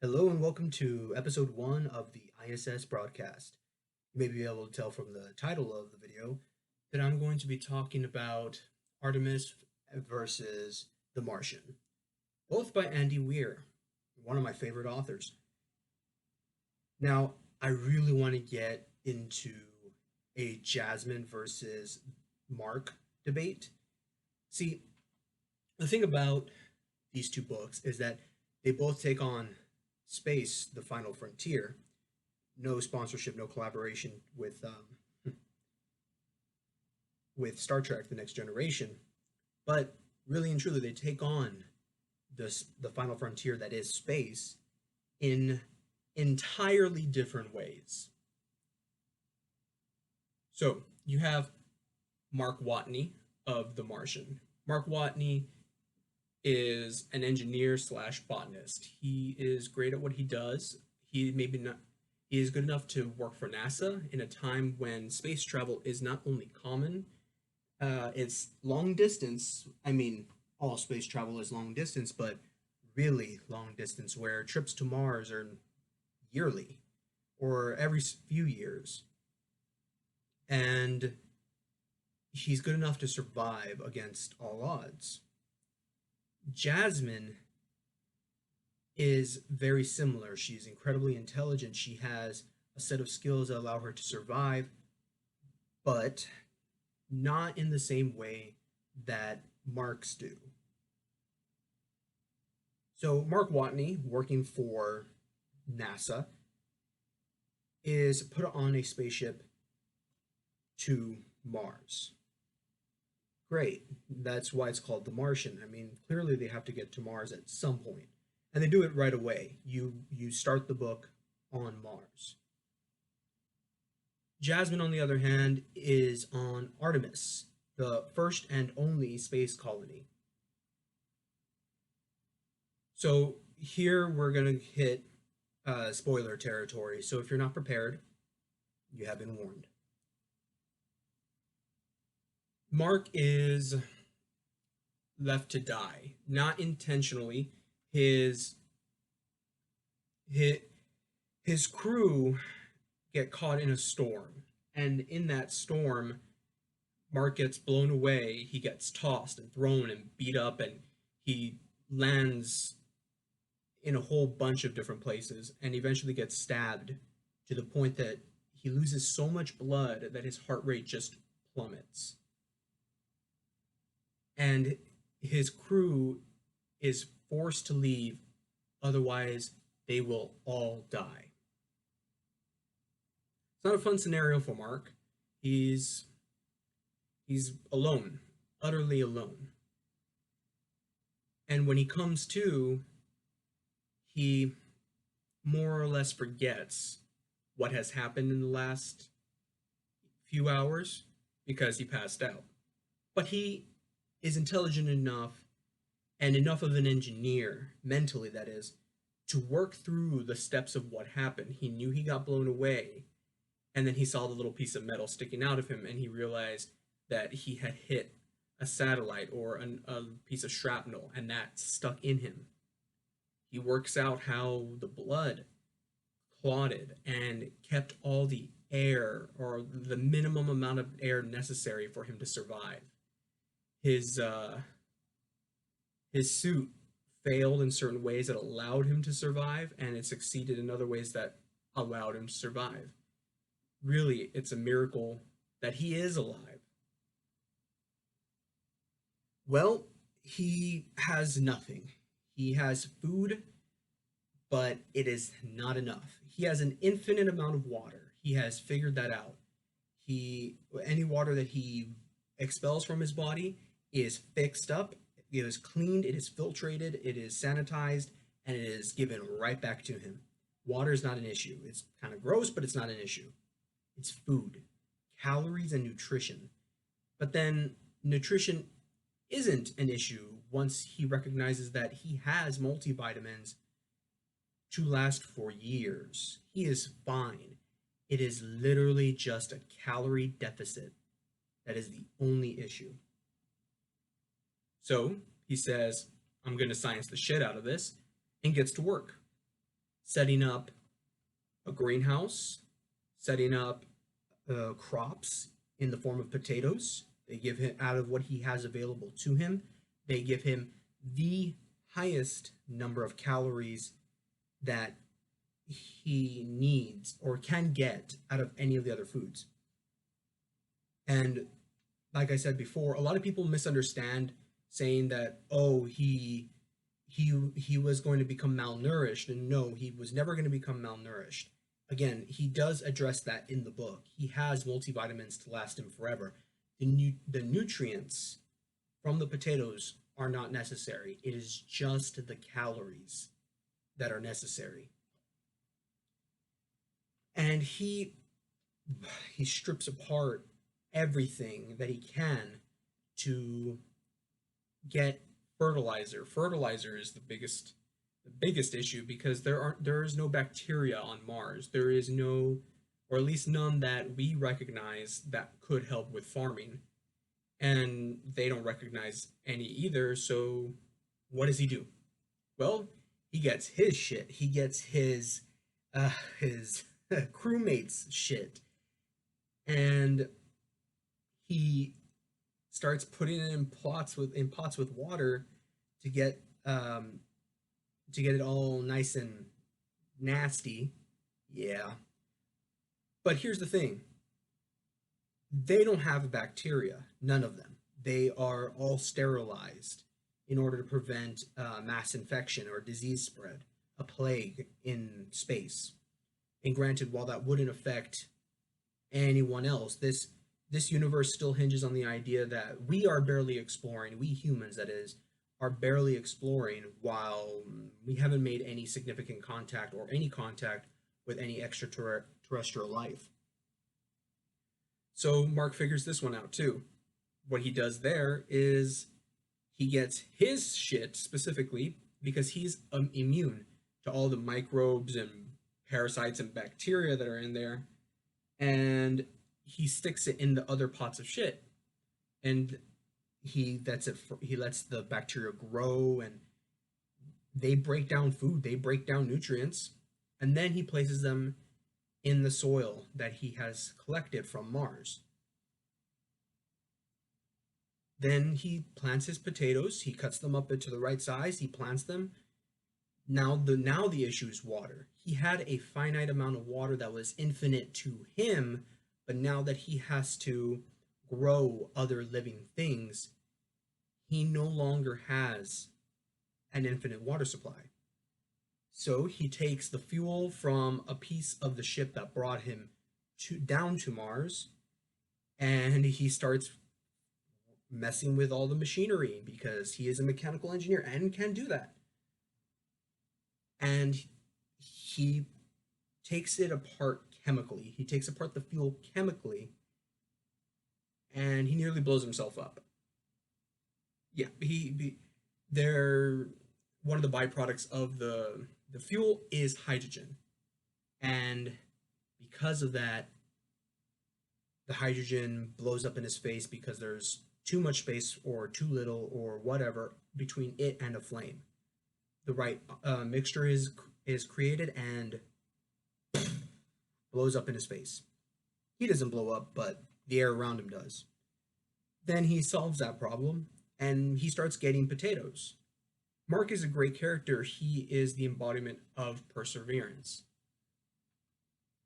Hello and welcome to episode 1 of the ISS broadcast. You may be able to tell from the title of the video that I'm going to be talking about Artemis versus the Martian, both by Andy Weir, one of my favorite authors. Now, I really want to get into a Jasmine versus Mark debate. See, the thing about these two books is that they both take on space, the final frontier. No sponsorship, no collaboration with Star Trek: The Next Generation, but really and truly, they take on the final frontier that is space in entirely different ways. So you have Mark Watney of The Martian. Mark Watney is an engineer slash botanist. He is great at what he does. He maybe not he is good enough to work for NASA in a time when space travel is not only common, it's long distance. I mean, all space travel is long distance, but really long distance where trips to Mars are yearly or every few years. And he's good enough to survive against all odds. Jasmine is very similar. She's incredibly intelligent. She has a set of skills that allow her to survive, but not in the same way that Marks do. So, Mark Watney, working for NASA, is put on a spaceship to Mars. Great. That's why it's called the Martian. I mean, clearly they have to get to Mars at some point. And they do it right away. You start the book on Mars. Jasmine, on the other hand, is on Artemis, the first and only space colony. So here we're going to hit spoiler territory. So if you're not prepared, you have been warned. Mark is left to die, not intentionally. His crew get caught in a storm, and in that storm, Mark gets blown away. He gets tossed and thrown and beat up, and he lands in a whole bunch of different places, and eventually gets stabbed to the point that he loses so much blood that his heart rate just plummets. And his crew is forced to leave, otherwise they will all die. It's not a fun scenario for Mark. He's alone, utterly alone. And when he comes to, he more or less forgets what has happened in the last few hours because he passed out. But he is intelligent enough and enough of an engineer, mentally that is, to work through the steps of what happened. He knew he got blown away, and then he saw the little piece of metal sticking out of him, and he realized that he had hit a satellite or a piece of shrapnel, and that stuck in him. He works out how the blood clotted and kept all the air, or the minimum amount of air necessary for him to survive. His suit failed in certain ways that allowed him to survive, and it succeeded in other ways that allowed him to survive. Really, it's a miracle that he is alive. Well, he has nothing. He has food, but it is not enough. He has an infinite amount of water. He has figured that out. Any water that he expels from his body is fixed up, it is cleaned, it is filtrated, it is sanitized, and it is given right back to him. Water is not an issue. It's kind of gross, but it's not an issue. It's food, calories, and nutrition. But then nutrition isn't an issue once he recognizes that he has multivitamins to last for years. He is fine. It is literally just a calorie deficit that is the only issue. So he says, I'm going to science the shit out of this, and gets to work. setting up a greenhouse, setting up crops in the form of potatoes. They give him, out of what he has available to him, they give him the highest number of calories that he needs or can get out of any of the other foods. And like I said before, a lot of people misunderstand saying that, oh, he was going to become malnourished, and no, he was never going to become malnourished. Again, he does address that in the book. He has multivitamins to last him forever. The nutrients from the potatoes are not necessary. It is just the calories that are necessary. And he strips apart everything that he can to get fertilizer. Fertilizer is the biggest issue because there is no bacteria on Mars. There is no, or at least none that we recognize that could help with farming. And they don't recognize any either. So what does he do? Well, he gets his shit. He gets his crewmates shit, and he starts putting it in pots with water to get it all nice and nasty. Yeah. But here's the thing. They don't have bacteria, none of them. They are all sterilized in order to prevent mass infection or disease spread, a plague in space. And granted, while that wouldn't affect anyone else, this universe still hinges on the idea that we are barely exploring, we humans that is, are barely exploring, while we haven't made any significant contact or any contact with any extraterrestrial life. So Mark figures this one out too. What he does there is he gets his shit specifically because he's immune to all the microbes and parasites and bacteria that are in there, and he sticks it in the other pots of shit, and he lets the bacteria grow, and they break down food, they break down nutrients, and then he places them in the soil that he has collected from Mars. Then he plants his potatoes, he cuts them up into the right size, he plants them. Now the issue is water. He had a finite amount of water that was infinite to him, but now that he has to grow other living things, he no longer has an infinite water supply. So he takes the fuel from a piece of the ship that brought him down to Mars, and he starts messing with all the machinery because he is a mechanical engineer and can do that. And he takes it apart chemically. He takes apart the fuel chemically, and he nearly blows himself up. Yeah, they're one of the byproducts of the fuel is hydrogen, and because of that, the hydrogen blows up in his face because there's too much space or too little or whatever between it and a flame. The right mixture is created and blows up in his face. He doesn't blow up, but the air around him does. Then he solves that problem and he starts getting potatoes. Mark is a great character. He is the embodiment of perseverance.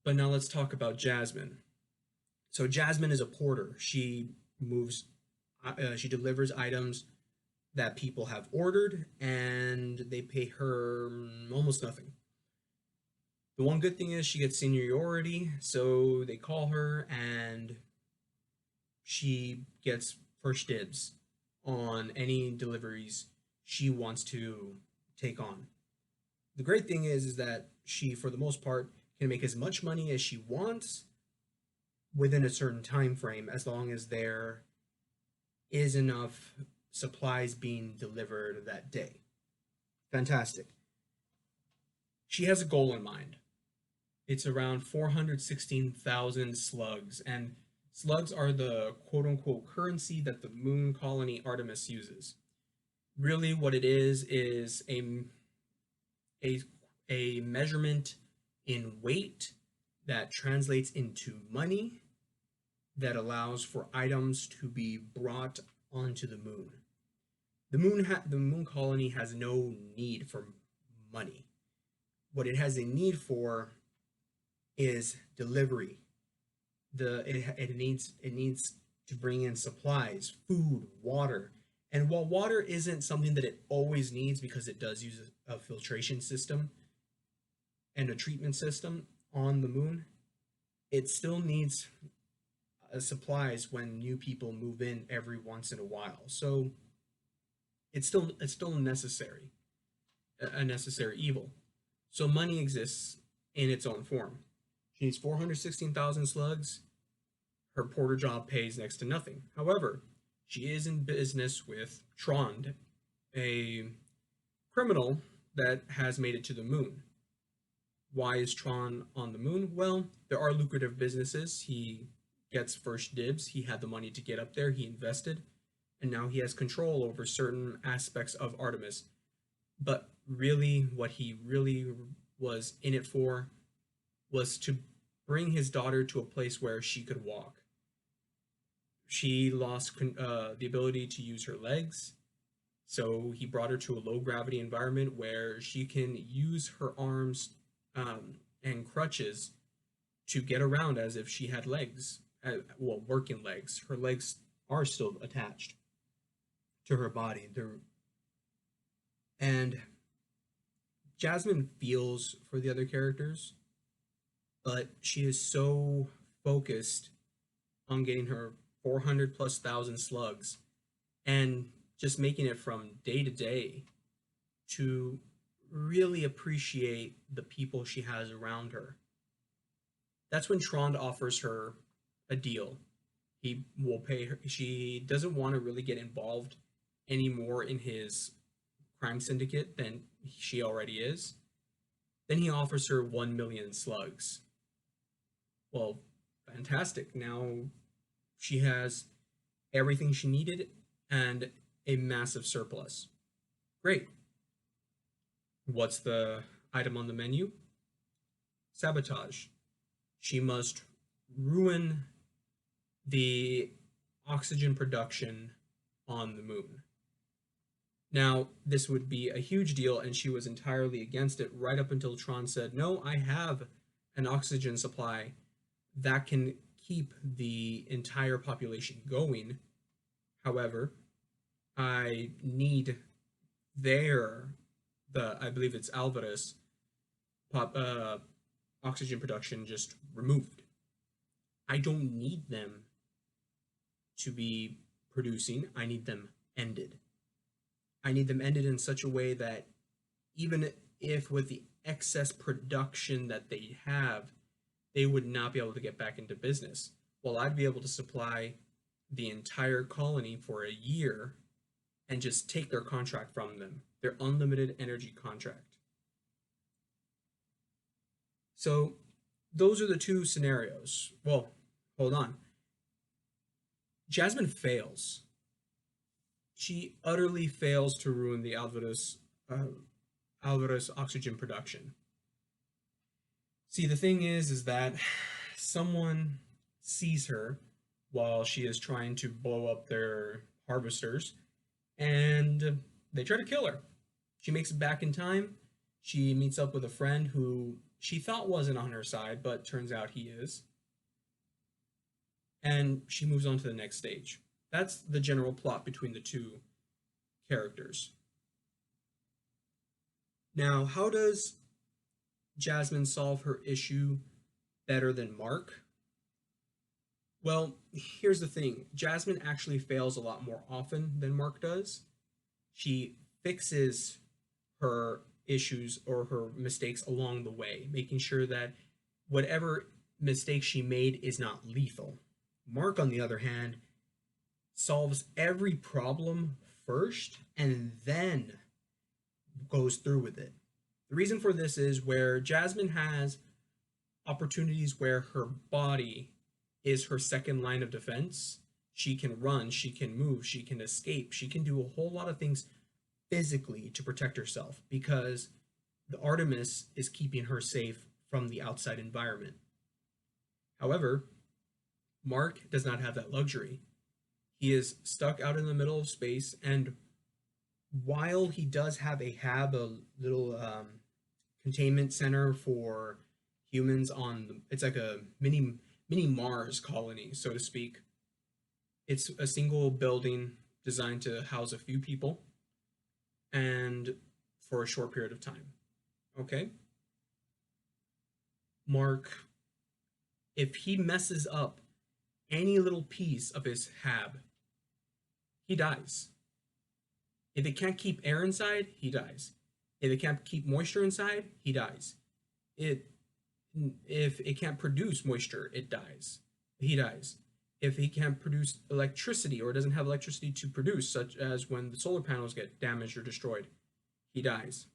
But now let's talk about Jasmine. So Jasmine is a porter. She delivers items that people have ordered, and they pay her almost nothing. The one good thing is she gets seniority, so they call her, and she gets first dibs on any deliveries she wants to take on. The great thing is that she, for the most part, can make as much money as she wants within a certain time frame, as long as there is enough supplies being delivered that day. Fantastic. She has a goal in mind. It's around 416,000 slugs, and slugs are the quote-unquote currency that the moon colony Artemis uses. Really what it is a a measurement in weight that translates into money that allows for items to be brought onto the moon. The moon colony has no need for money. What it has a need for is delivery. It needs to bring in supplies, food, water. And while water isn't something that it always needs because it does use a filtration system and a treatment system on the moon, it still needs supplies when new people move in every once in a while. So it's still necessary, a necessary evil. So money exists in its own form. She needs 416,000 slugs. Her porter job pays next to nothing. However, she is in business with Trond, a criminal that has made it to the moon. Why is Tron on the moon? Well, there are lucrative businesses. He gets first dibs. He had the money to get up there. He invested, and now he has control over certain aspects of Artemis. But really, what he really was in it for was to bring his daughter to a place where she could walk. She lost the ability to use her legs, so he brought her to a low gravity environment where she can use her arms and crutches to get around as if she had legs, well, working legs. Her legs are still attached to her body. And Jasmine feels for the other characters, but she is so focused on getting her 400 plus thousand slugs and just making it from day to day to really appreciate the people she has around her. That's when Trond offers her a deal. He will pay her. She doesn't want to really get involved anymore in his crime syndicate than she already is. Then he offers her 1 million slugs. Well, fantastic. Now she has everything she needed and a massive surplus. Great. What's the item on the menu? Sabotage. She must ruin the oxygen production on the moon. Now, this would be a huge deal, and she was entirely against it right up until Tron said, no, I have an oxygen supply that can keep the entire population going. However, I need I believe it's Alvarez, oxygen production just removed. I don't need them to be producing. I need them ended. I need them ended in such a way that even if with the excess production that they have, they would not be able to get back into business. Well, I'd be able to supply the entire colony for a year and just take their contract from them, their unlimited energy contract. So those are the two scenarios. Well, hold on. Jasmine fails. She utterly fails to ruin the Alvarez oxygen production. See, the thing is that someone sees her while she is trying to blow up their harvesters, and they try to kill her. She makes it back in time. She meets up with a friend who she thought wasn't on her side, but turns out he is. And she moves on to the next stage. That's the general plot between the two characters. Now, how does Jasmine solve her issue better than Mark? Well, here's the thing. Jasmine actually fails a lot more often than Mark does. She fixes her issues or her mistakes along the way, making sure that whatever mistake she made is not lethal. Mark, on the other hand, solves every problem first and then goes through with it. The reason for this is where Jasmine has opportunities where her body is her second line of defense. She can run, she can move, she can escape, she can do a whole lot of things physically to protect herself because The Artemis is keeping her safe from the outside environment. However, Mark does not have that luxury. He is stuck out in the middle of space, and while he does have a little containment center for humans on it's like a mini Mars colony, so to speak. It's a single building designed to house a few people and for a short period of time. Okay? Mark, if he messes up any little piece of his hab, he dies. If it can't keep air inside, he dies. If it can't keep moisture inside, he dies. It if it can't produce moisture, it dies. He dies. If he can't produce electricity or doesn't have electricity to produce, such as when the solar panels get damaged or destroyed, he dies.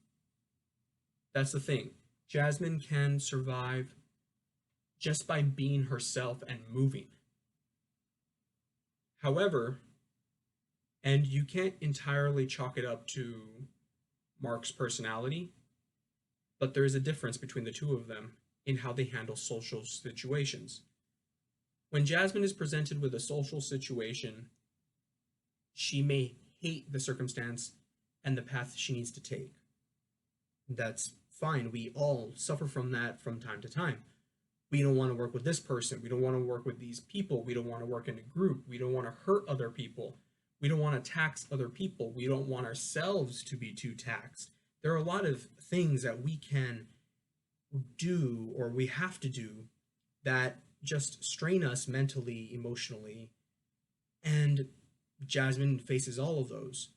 That's the thing. Jasmine can survive just by being herself and moving. However, and you can't entirely chalk it up to Mark's personality, but there is a difference between the two of them in how they handle social situations. When Jasmine is presented with a social situation, she may hate the circumstance and the path she needs to take. That's fine. We all suffer from that from time to time. We don't want to work with this person. We don't want to work with these people. We don't want to work in a group. We don't want to hurt other people. We don't want to tax other people. We don't want ourselves to be too taxed. There are a lot of things that we can do or we have to do that just strain us mentally, emotionally. And Jasmine faces all of those.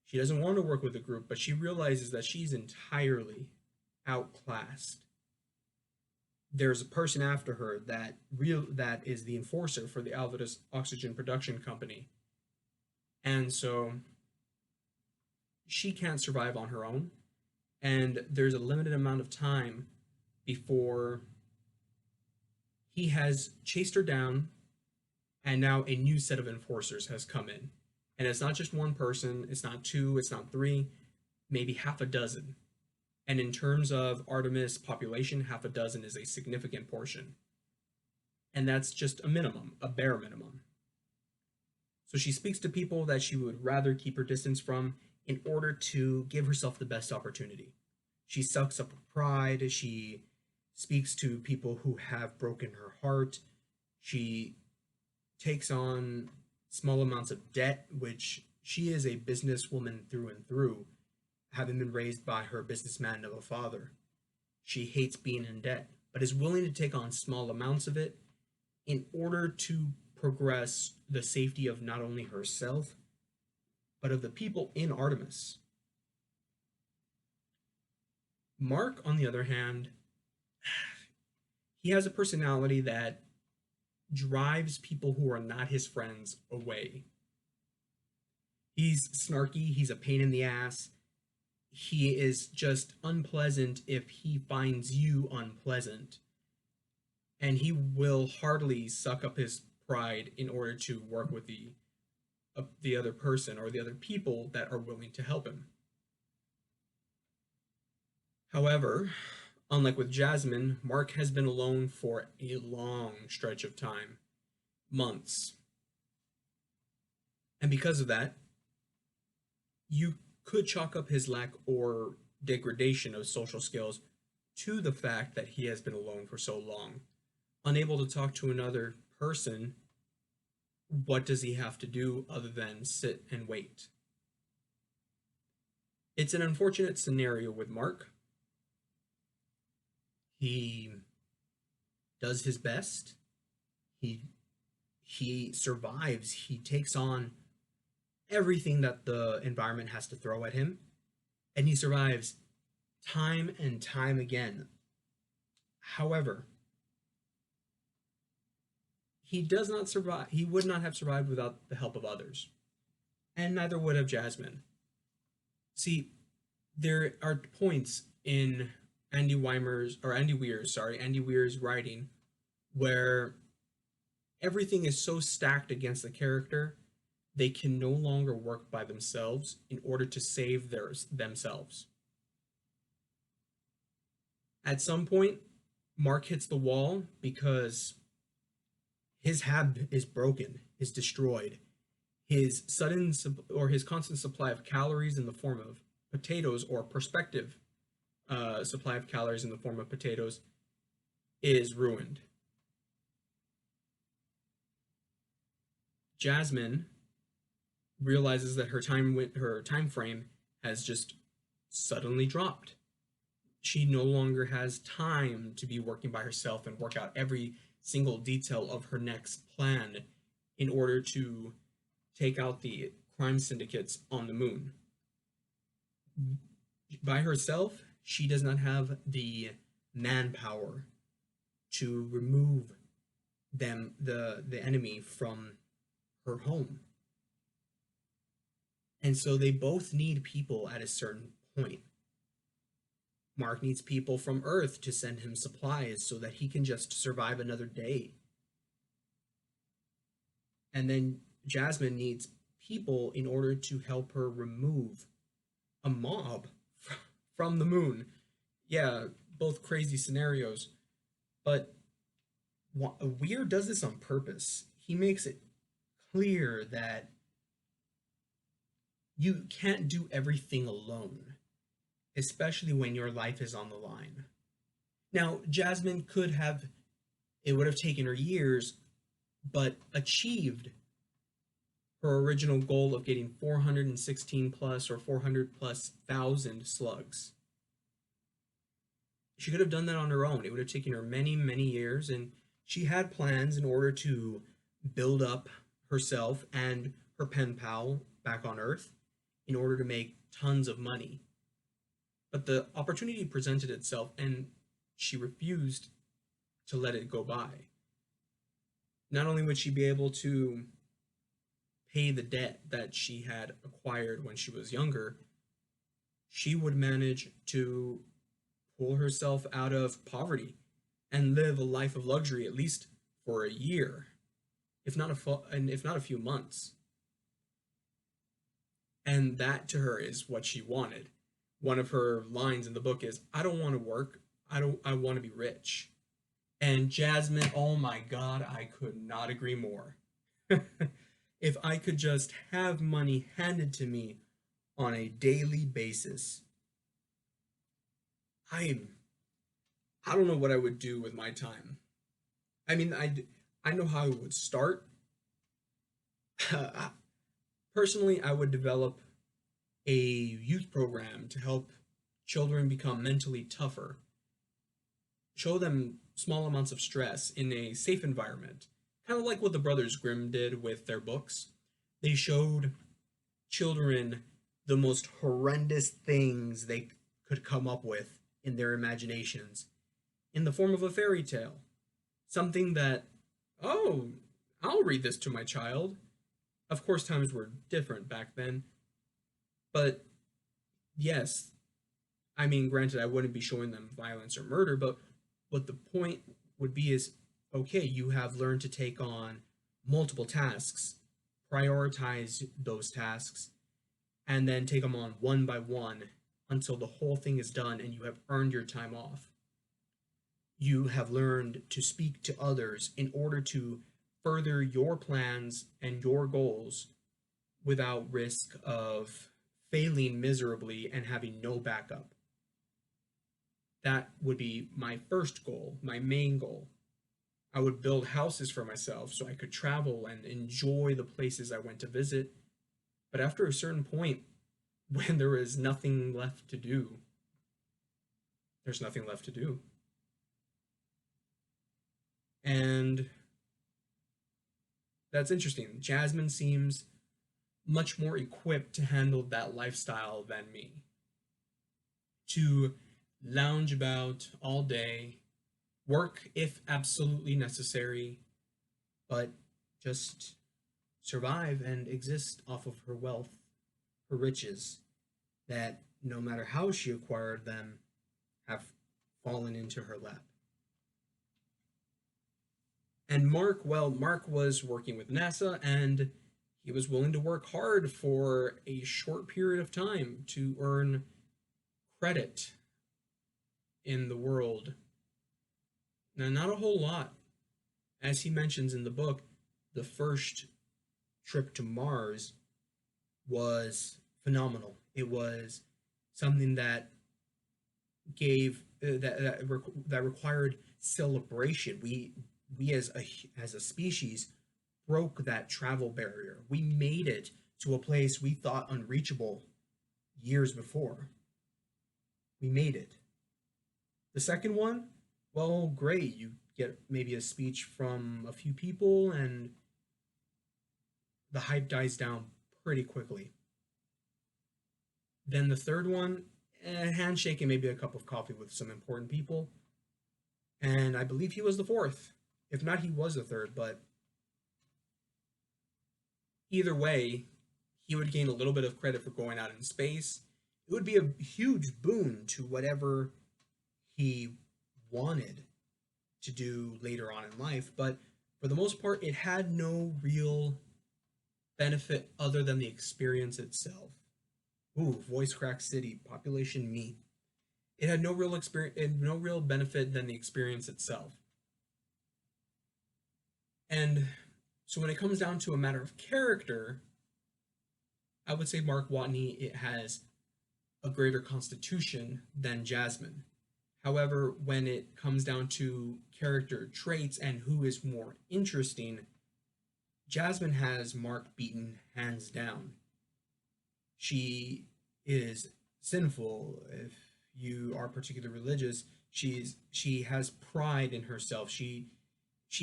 She doesn't want to work with a group, but she realizes that she's entirely outclassed. There's a person after her that is the enforcer for the Alvarez Oxygen Production Company. And so she can't survive on her own. And there's a limited amount of time before he has chased her down, and now a new set of enforcers has come in. And it's not just one person, it's not two, it's not three, maybe half a dozen. And in terms of Artemis population, half a dozen is a significant portion. And that's just a minimum, a bare minimum. So she speaks to people that she would rather keep her distance from in order to give herself the best opportunity. She sucks up her pride. She speaks to people who have broken her heart. She takes on small amounts of debt, which she is a businesswoman through and through, having been raised by her businessman of a father. She hates being in debt, but is willing to take on small amounts of it in order to progress the safety of not only herself, but of the people in Artemis. Mark, on the other hand, he has a personality that drives people who are not his friends away. He's snarky, he's a pain in the ass. He is just unpleasant if he finds you unpleasant. And he will hardly suck up his pride in order to work with the other person or the other people that are willing to help him. However, unlike with Jasmine, Mark has been alone for a long stretch of time, months. And because of that, you could chalk up his lack or degradation of social skills to the fact that he has been alone for so long. Unable to talk to another person, what does he have to do other than sit and wait? It's an unfortunate scenario with Mark. He does his best. He survives. He takes on everything that the environment has to throw at him, and he survives time and time again. However, he does not survive. He would not have survived without the help of others, and neither would have Jasmine. See, there are points in Andy Weir's writing where everything is so stacked against the character, they can no longer work by themselves in order to save themselves. At some point, Mark hits the wall because his hab is broken, is destroyed. His or his constant supply of calories in the form of potatoes, or prospective supply of calories in the form of potatoes, is ruined. Jasmine realizes that her time frame has just suddenly dropped. She no longer has time to be working by herself and work out every single detail of her next plan in order to take out the crime syndicates on the moon. By herself, she does not have the manpower to remove the enemy from her home. And so they both need people at a certain point. Mark needs people from Earth to send him supplies so that he can just survive another day. And then Jasmine needs people in order to help her remove a mob from the moon. Yeah, both crazy scenarios. But Weir does this on purpose. He makes it clear that you can't do everything alone, especially when your life is on the line. Now, Jasmine it would have taken her years, but achieved her original goal of getting 416 plus or 400 plus thousand slugs. She could have done that on her own. It would have taken her many, many years, and she had plans in order to build up herself and her pen pal back on Earth in order to make tons of money. But the opportunity presented itself, and she refused to let it go by. Not only would she be able to pay the debt that she had acquired when she was younger, she would manage to pull herself out of poverty and live a life of luxury, at least for a year, if not a few months. And that to her is what she wanted. One of her lines in the book is, "I don't want to work. I want to be rich." And Jasmine, oh my God, I could not agree more. If I could just have money handed to me on a daily basis, I don't know what I would do with my time. I mean, I know how I would start. Personally, I would develop a youth program to help children become mentally tougher. Show them small amounts of stress in a safe environment. Kind of like what the Brothers Grimm did with their books. They showed children the most horrendous things they could come up with in their imaginations in the form of a fairy tale. Something that, oh, I'll read this to my child. Of course, times were different back then. But yes, I mean, granted, I wouldn't be showing them violence or murder, but what the point would be is, okay, you have learned to take on multiple tasks, prioritize those tasks, and then take them on one by one until the whole thing is done and you have earned your time off. You have learned to speak to others in order to further your plans and your goals without risk of failing miserably and having no backup. That would be my first goal, my main goal. I would build houses for myself so I could travel and enjoy the places I went to visit. But after a certain point, when there is nothing left to do, there's nothing left to do. And that's interesting. Jasmine seems much more equipped to handle that lifestyle than me. To lounge about all day, work if absolutely necessary, but just survive and exist off of her wealth, her riches, that no matter how she acquired them, have fallen into her lap. And Mark, well, Mark was working with NASA, and he was willing to work hard for a short period of time to earn credit in the world. Now, not a whole lot. As he mentions in the book, the first trip to Mars was phenomenal. It was something that gave that required celebration. We as a species broke that travel barrier. We made it to a place we thought unreachable years before. We made it. The second one, well, great. You get maybe a speech from a few people, and the hype dies down pretty quickly. Then the third one, a handshake and maybe a cup of coffee with some important people. And I believe he was the fourth. If not, he was the third. But either way, he would gain a little bit of credit for going out in space. It would be a huge boon to whatever he wanted to do later on in life. But for the most part, it had no real benefit other than the experience itself. Ooh, voice crack city, population me. It had no real experience, no real benefit than the experience itself. And so when it comes down to a matter of character, I would say Mark Watney it has a greater constitution than Jasmine. However, when it comes down to character traits and who is more interesting, Jasmine has Mark beaten hands down. She is sinful. If you are particularly religious, she has pride in herself. She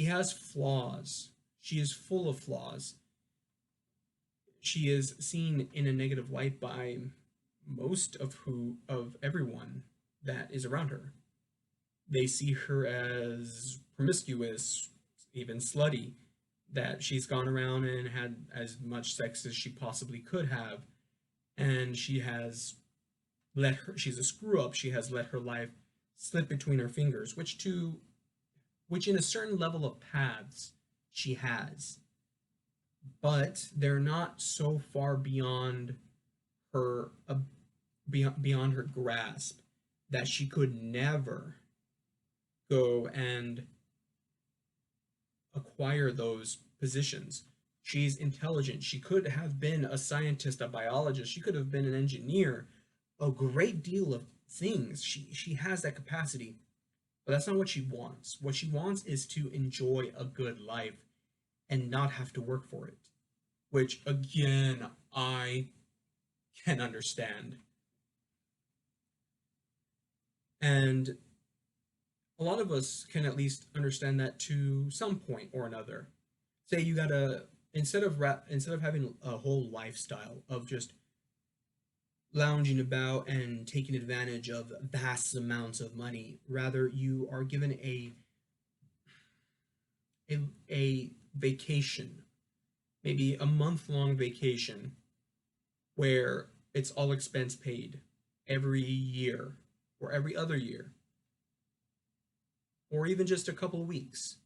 has flaws. She is full of flaws. She is seen in a negative light by most of everyone that is around her. They see her as promiscuous, even slutty, that she's gone around and had as much sex as she possibly could have, and she's a screw up. She has let her life slip between her fingers, which in a certain level of paths she has, but they're not so far beyond her beyond her grasp that she could never go and acquire those positions. She's intelligent. She could have been a scientist, a biologist. She could have been an engineer, a great deal of things. She has that capacity, but that's not what she wants. What she wants is to enjoy a good life and not have to work for it, which again, I can understand. And a lot of us can at least understand that to some point or another. Say you gotta instead of having a whole lifestyle of just lounging about and taking advantage of vast amounts of money, rather you are given a vacation, maybe a month-long vacation where it's all expense paid every year or every other year or even just a couple of weeks.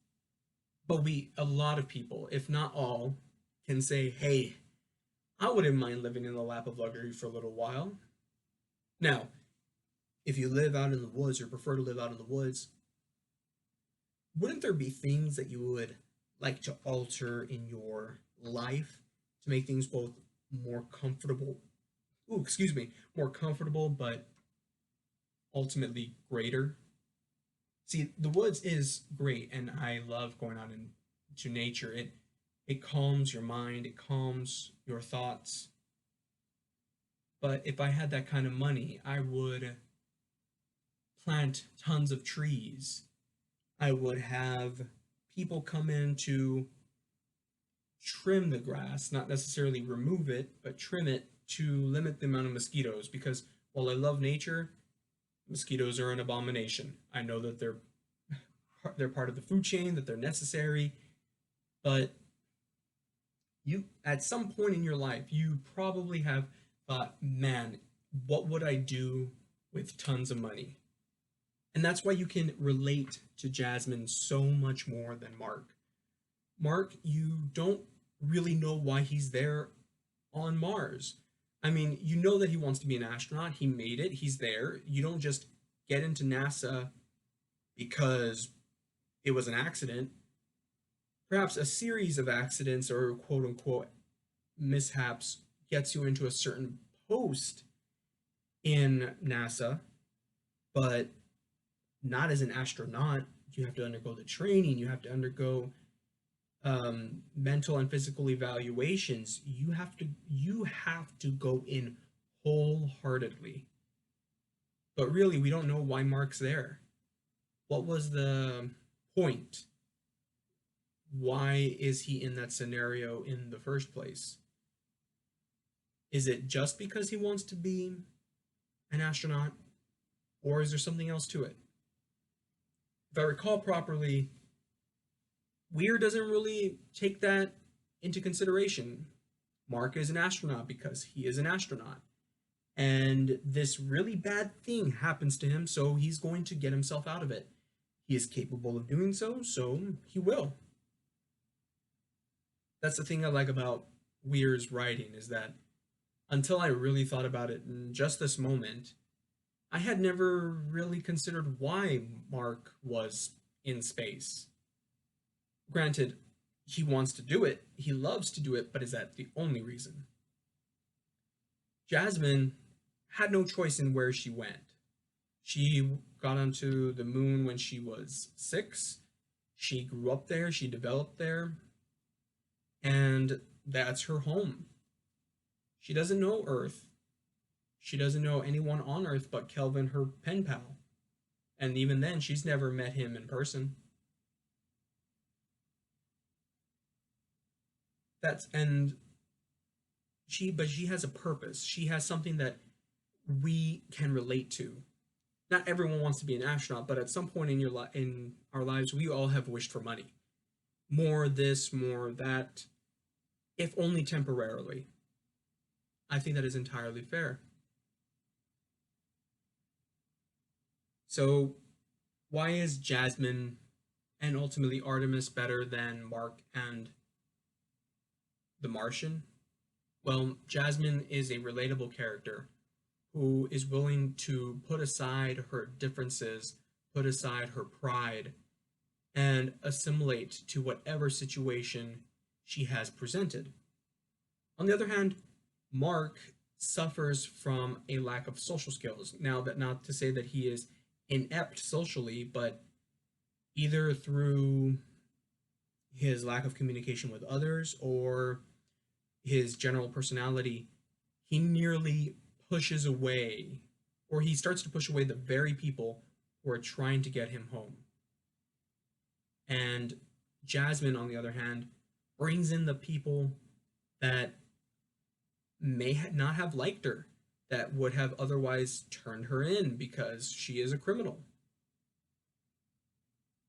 But a lot of people, if not all, can say, hey, I wouldn't mind living in the lap of luxury for a little while. Now, if you live out in the woods or prefer to live out in the woods, wouldn't there be things that you would like to alter in your life to make things both more comfortable? More comfortable, but ultimately greater. See, the woods is great, and I love going out into nature. It calms your mind, it calms your thoughts. But if I had that kind of money, I would plant tons of trees. I would have people come in to trim the grass, not necessarily remove it, but trim it to limit the amount of mosquitoes. Because while I love nature, mosquitoes are an abomination. I know that they're part of the food chain, that they're necessary, but you at some point in your life you probably have thought, man, what would I do with tons of money? And that's why you can relate to Jasmine so much more than Mark. Mark, you don't really know why he's there on Mars. I mean, you know that he wants to be an astronaut. He made it. He's there. You don't just get into NASA because it was an accident, perhaps a series of accidents or quote unquote mishaps gets you into a certain post in NASA, but not as an astronaut. You have to undergo the training, you have to undergo mental and physical evaluations. You have to go in wholeheartedly. But really, we don't know why Mark's there. What was the point? Why is he in that scenario in the first place? Is it just because he wants to be an astronaut, or is there something else to it? If I recall properly, Weir doesn't really take that into consideration. Mark is an astronaut because he is an astronaut. And this really bad thing happens to him, so he's going to get himself out of it. He is capable of doing so, so he will. That's the thing I like about Weir's writing, is that until I really thought about it in just this moment, I had never really considered why Mark was in space. Granted, he wants to do it, he loves to do it, but is that the only reason? Jasmine had no choice in where she went. She got onto the moon when she was 6. She grew up there, she developed there, and that's her home. She doesn't know Earth. She doesn't know anyone on Earth but Kelvin, her pen pal. And even then, she's never met him in person. But she has a purpose. She has something that we can relate to. Not everyone wants to be an astronaut, but at some point in our lives, we all have wished for money. More this, more that, if only temporarily. I think that is entirely fair. So, why is Jasmine and ultimately Artemis better than Mark and the Martian? Well, Jasmine is a relatable character who is willing to put aside her differences, put aside her pride, and assimilate to whatever situation she has presented. On the other hand, Mark suffers from a lack of social skills. Now, that not to say that he is inept socially, but either through his lack of communication with others or his general personality, he nearly pushes away, or he starts to push away the very people who are trying to get him home. And Jasmine, on the other hand, brings in the people that may not have liked her, that would have otherwise turned her in because she is a criminal.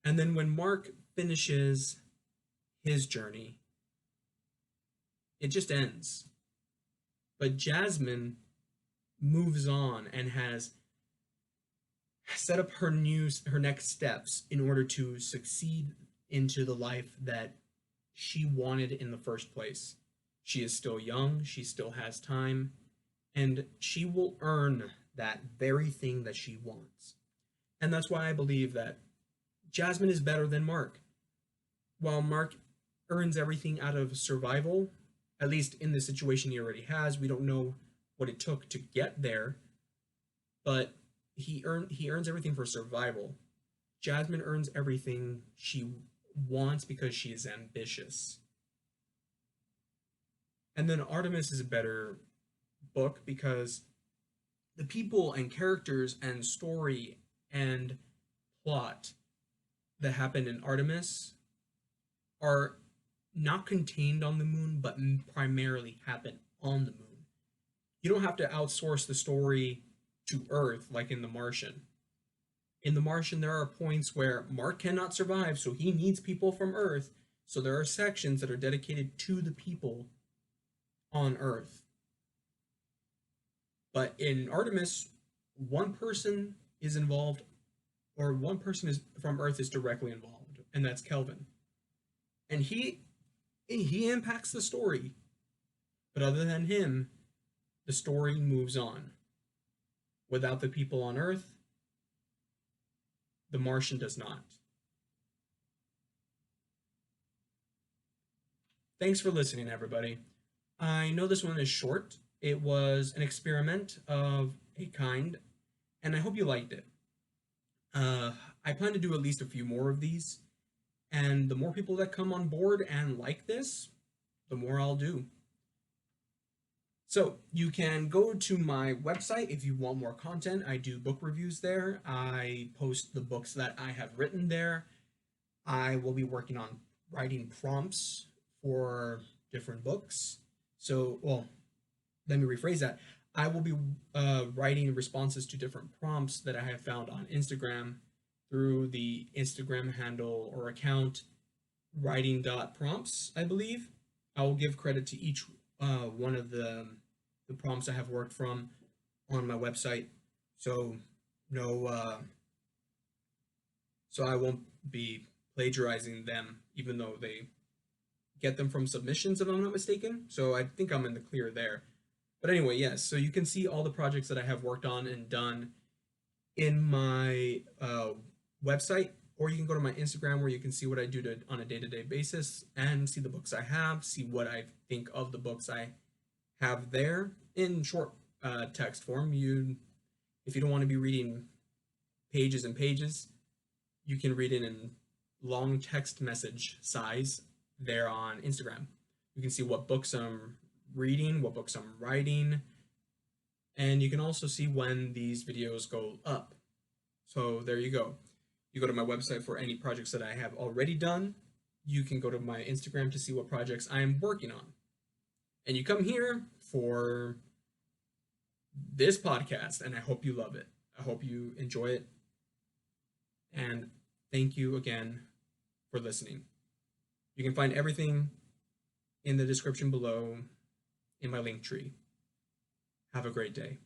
And then when Mark finishes his journey, it just ends. But Jasmine moves on and has set up her next steps in order to succeed into the life that she wanted in the first place. She is still young, she still has time, and she will earn that very thing that she wants. And that's why I believe that Jasmine is better than Mark. While Mark earns everything out of survival, at least in the situation he already has, we don't know what it took to get there, but he earns everything for survival. Jasmine earns everything she wants because she is ambitious. And then Artemis is a better book because the people and characters and story and plot that happen in Artemis are not contained on the moon, but primarily happen on the moon. You don't have to outsource the story to Earth like in The Martian. In The Martian, there are points where Mark cannot survive, so he needs people from Earth. So there are sections that are dedicated to the people on Earth. But in Artemis, one person is involved, or one person is from Earth is directly involved, and that's Kelvin. And he impacts the story. But other than him, the story moves on. Without the people on Earth, The Martian does not. Thanks for listening, everybody. I know this one is short. It was an experiment of a kind, and I hope you liked it. Uh, I plan to do at least a few more of these, and the more people that come on board and like this, the more I'll do. So you can go to my website if you want more content. I do book reviews there. I post the books that I have written there. I will be working on writing prompts for different books. So, well, let me rephrase that. I will be writing responses to different prompts that I have found on Instagram through the Instagram handle or account writing.prompts, I believe. I will give credit to each one of the prompts I have worked from on my website. So no, so I won't be plagiarizing them, even though they get them from submissions, if I'm not mistaken. So I think I'm in the clear there. But anyway, yes. So you can see all the projects that I have worked on and done in my website, or you can go to my Instagram where you can see what I do on a day-to-day basis and see the books I have, see what I think of the books I have there in short text form. If you don't want to be reading pages and pages, you can read it in long text message size there on Instagram. You can see what books I'm reading, what books I'm writing, and you can also see when these videos go up. So there you go. You go to my website for any projects that I have already done. You can go to my Instagram to see what projects I am working on. And you come here for this podcast, and I hope you love it. I hope you enjoy it. And thank you again for listening. You can find everything in the description below in my link tree. Have a great day.